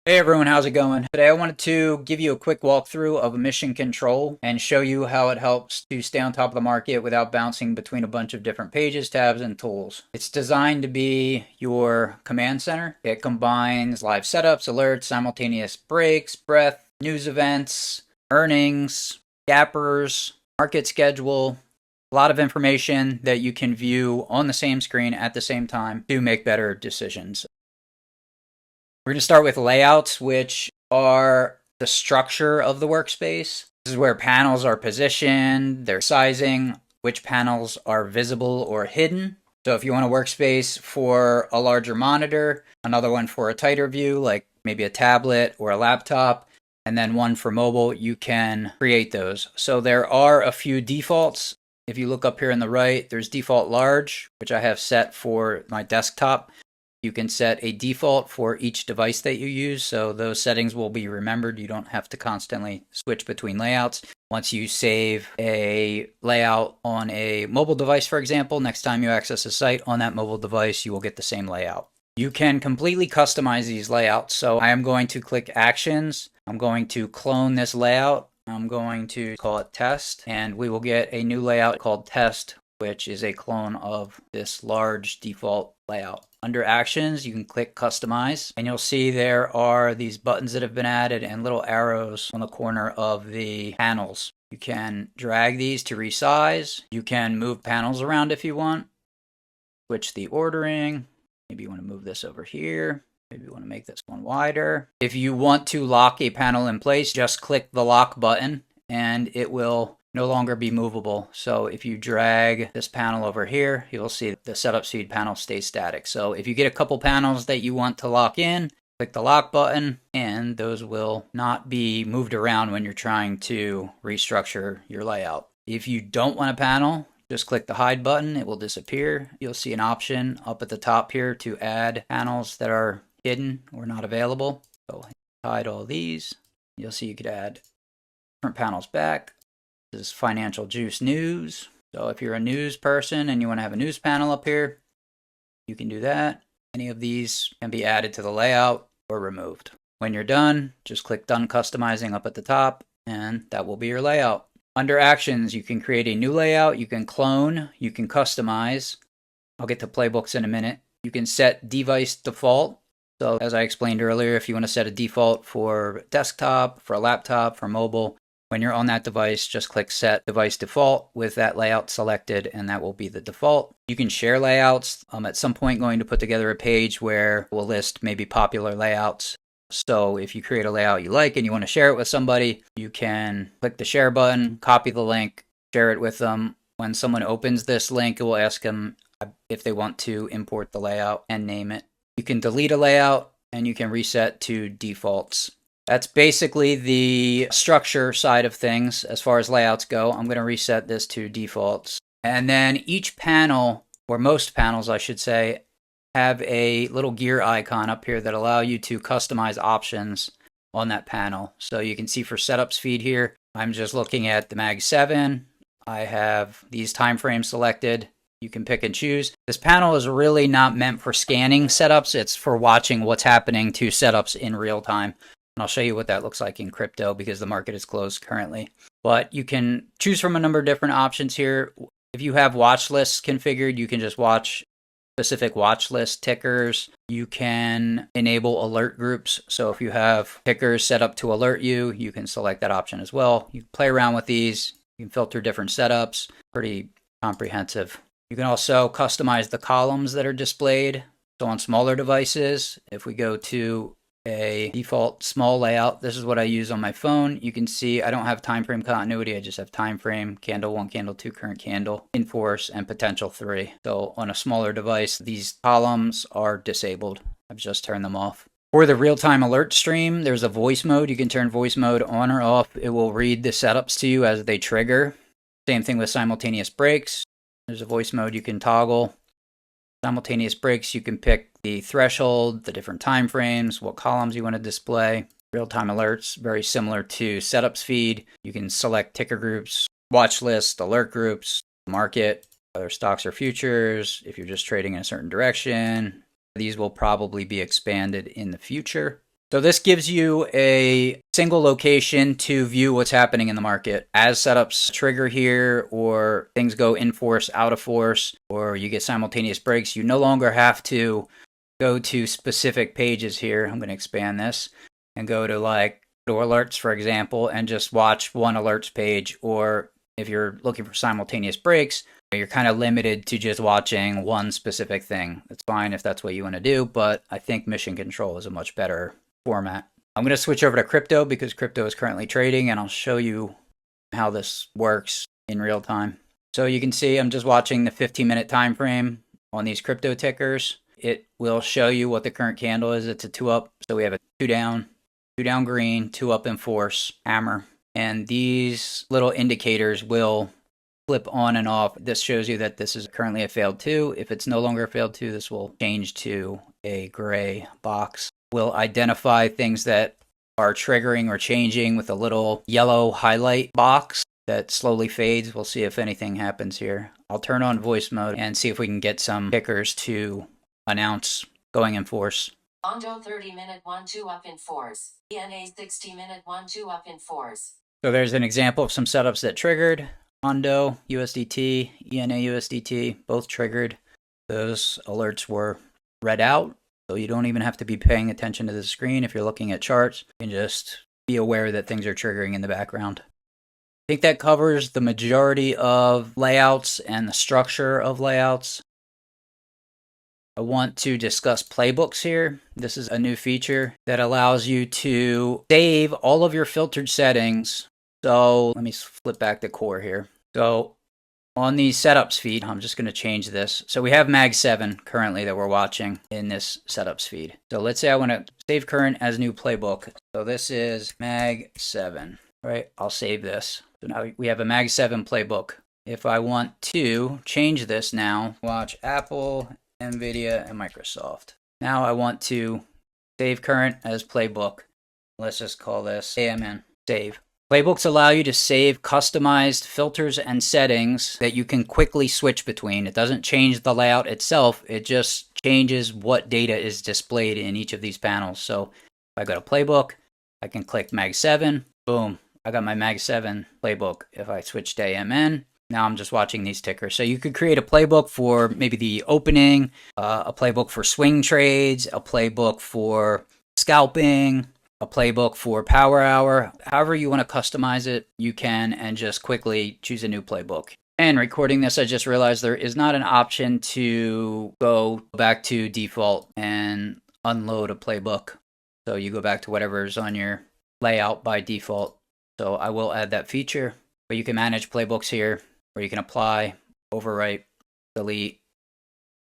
Hey everyone, how's it going? Today I wanted to give you a quick walkthrough of mission control and show you how it helps to stay on top of the market without bouncing between a bunch of different pages, tabs, and tools. It's designed to be your command center. It combines live setups, alerts, simultaneous breaks, breadth, news events, earnings, gappers, market schedule, a lot of information that you can view on the same screen at the same time to make better decisions. We're going to start with layouts, which are the structure of the workspace. This is where panels are positioned, their sizing, which panels are visible or hidden. So if you want a workspace for a larger monitor, another one for a tighter view, like maybe a tablet or a laptop, and then one for mobile, you can create those. So there are a few defaults. If you look up here on the right, there's default large, which I have set for my desktop. You can set a default for each device that you use, so those settings will be remembered. You don't have to constantly switch between layouts. Once you save a layout on a mobile device, for example, next time you access a site on that mobile device, you will get the same layout. You can completely customize these layouts, so I am going to click Actions. I'm going to clone this layout. I'm going to call it Test, and we will get a new layout called Test, which is a clone of this large default layout. Under Actions, you can click Customize, and you'll see there are these buttons that have been added and little arrows on the corner of the panels. You can drag these to resize. You can move panels around if you want. Switch the ordering. Maybe you want to move this over here. Maybe you want to make this one wider. If you want to lock a panel in place, just click the lock button and it will no longer be movable. So if you drag this panel over here, you'll see the setup speed panel stays static. So if you get a couple panels that you want to lock in, click the lock button and those will not be moved around when you're trying to restructure your layout. If you don't want a panel, just click the hide button, it will disappear. You'll see an option up at the top here to add panels that are hidden or not available. So hide all these. You'll see you could add different panels back. This is Financial Juice News. So if you're a news person and you want to have a news panel up here, you can do that. Any of these can be added to the layout or removed. When you're done, just click Done Customizing up at the top, and that will be your layout. Under Actions, you can create a new layout, you can clone, you can customize. I'll get to Playbooks in a minute. You can set device default. So as I explained earlier, if you want to set a default for desktop, for a laptop, for mobile, when you're on that device, just click Set Device Default with that layout selected, and that will be the default. You can share layouts. I'm at some point going to put together a page where we'll list maybe popular layouts. So if you create a layout you like and you want to share it with somebody, you can click the share button, copy the link, share it with them. When someone opens this link, it will ask them if they want to import the layout and name it. You can delete a layout and you can reset to defaults. That's basically the structure side of things as far as layouts go. I'm going to reset this to defaults. And then each panel, or most panels I should say, have a little gear icon up here that allow you to customize options on that panel. So you can see for setup speed here, I'm just looking at the Mag 7. I have these time frames selected. You can pick and choose. This panel is really not meant for scanning setups. It's for watching what's happening to setups in real time. And I'll show you what that looks like in crypto because the market is closed currently. But you can choose from a number of different options here. If you have watch lists configured, you can just watch specific watch list tickers. You can enable alert groups. So if you have tickers set up to alert you, you can select that option as well. You can play around with these. You can filter different setups. Pretty comprehensive. You can also customize the columns that are displayed. So on smaller devices, if we go to a default small layout, this is what I use on my phone. You can see I don't have time frame continuity. I just have time frame, candle 1, candle 2, current candle, enforce, and potential 3. So on a smaller device, these columns are disabled. I've just turned them off. For the real-time alert stream, there's a voice mode. You can turn voice mode on or off. It will read the setups to you as they trigger. Same thing with simultaneous breaks. There's a voice mode you can toggle. Simultaneous breaks, you can pick the threshold, the different time frames, what columns you want to display. Real-time alerts, very similar to setup speed. You can select ticker groups, watch list, alert groups, market, whether stocks or futures, if you're just trading in a certain direction. These will probably be expanded in the future. So this gives you a single location to view what's happening in the market. As setups trigger here, or things go in force, out of force, or you get simultaneous breaks, you no longer have to go to specific pages here. I'm going to expand this and go to alerts, for example, and just watch one alerts page. Or if you're looking for simultaneous breaks, you're kind of limited to just watching one specific thing. It's fine if that's what you want to do, but I think Mission Control is a much better format. I'm going to switch over to crypto because crypto is currently trading, and I'll show you how this works in real time. So you can see I'm just watching the 15-minute time frame on these crypto tickers. It will show you what the current candle is. It's a 2 up, so we have a 2 down green, 2 up in force, hammer. And these little indicators will flip on and off. This shows you that this is currently a failed 2. If it's no longer a failed 2, this will change to a gray box. We'll identify things that are triggering or changing with a little yellow highlight box that slowly fades. We'll see if anything happens here. I'll turn on voice mode and see if we can get some tickers to announce going in force. Ondo 30-minute 1-2 up in force. ENA 60-minute 1-2 up in force. So there's an example of some setups that triggered. Ondo USDT, ENA USDT, both triggered. Those alerts were read out. So you don't even have to be paying attention to the screen. If you're looking at charts, you can just be aware that things are triggering in the background. I think that covers the majority of layouts and the structure of layouts. I want to discuss Playbooks here. This is a new feature that allows you to save all of your filtered settings. So let me flip back to core here. So on the setups feed, I'm just going to change this. So we have Mag 7 currently that we're watching in this setups feed. So let's say I want to save current as new playbook. So this is Mag 7, right? I'll save this. So now we have a Mag 7 playbook. If I want to change this now, watch Apple, NVIDIA, and Microsoft. Now I want to save current as playbook. Let's just call this AMN, save. Playbooks allow you to save customized filters and settings that you can quickly switch between. It doesn't change the layout itself. It just changes what data is displayed in each of these panels. So if I go to Playbook, I can click Mag 7. Boom. I got my Mag 7 playbook. If I switch to AMN, now I'm just watching these tickers. So you could create a playbook for maybe the opening, a playbook for swing trades, a playbook for scalping, a playbook for power hour. However you want to customize it, you can, and just quickly choose a new playbook. And recording this, I just realized there is not an option to go back to default and unload a playbook. So you go back to whatever's on your layout by default. So I will add that feature, but you can manage playbooks here, where you can apply, overwrite, delete,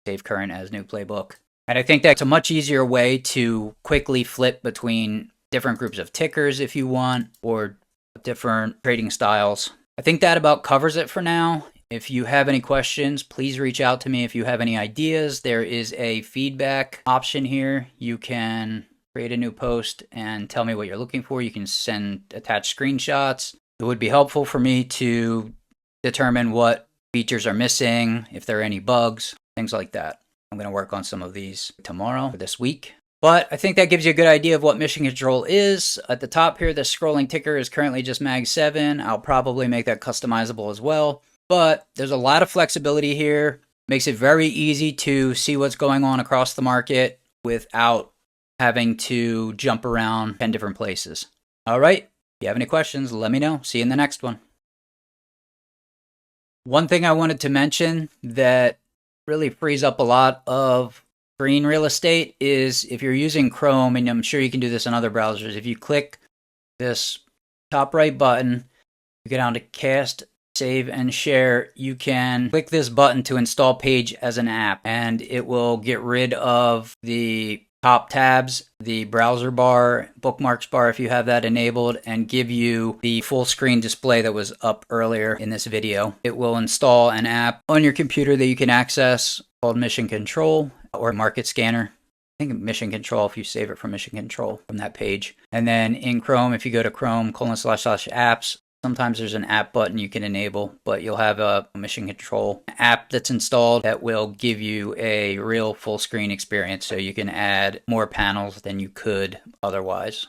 save current as new playbook. And I think that's a much easier way to quickly flip between different groups of tickers if you want, or different trading styles. I think that about covers it for now. If you have any questions, please reach out to me. If you have any ideas, there is a feedback option here. You can create a new post and tell me what you're looking for. You can send attached screenshots. It would be helpful for me to determine what features are missing, if there are any bugs, things like that. I'm going to work on some of these tomorrow or this week. But I think that gives you a good idea of what Mission Control is. At the top here, the scrolling ticker is currently just Mag 7. I'll probably make that customizable as well. But there's a lot of flexibility here. Makes it very easy to see what's going on across the market without having to jump around 10 different places. All right. If you have any questions, let me know. See you in the next one. One thing I wanted to mention that really frees up a lot of screen real estate is if you're using Chrome, and I'm sure you can do this on other browsers, if you click this top right button, you go down to Cast, Save, and Share, you can click this button to install Page as an app, and it will get rid of the top tabs, the browser bar, bookmarks bar if you have that enabled, and give you the full screen display that was up earlier in this video. It will install an app on your computer that you can access called Mission Control or Market Scanner. I think Mission Control if you save it from Mission Control from that page. And then in Chrome, if you go to Chrome://apps, Sometimes there's an app button you can enable, but you'll have a mission control app that's installed that will give you a real full screen experience, so you can add more panels than you could otherwise.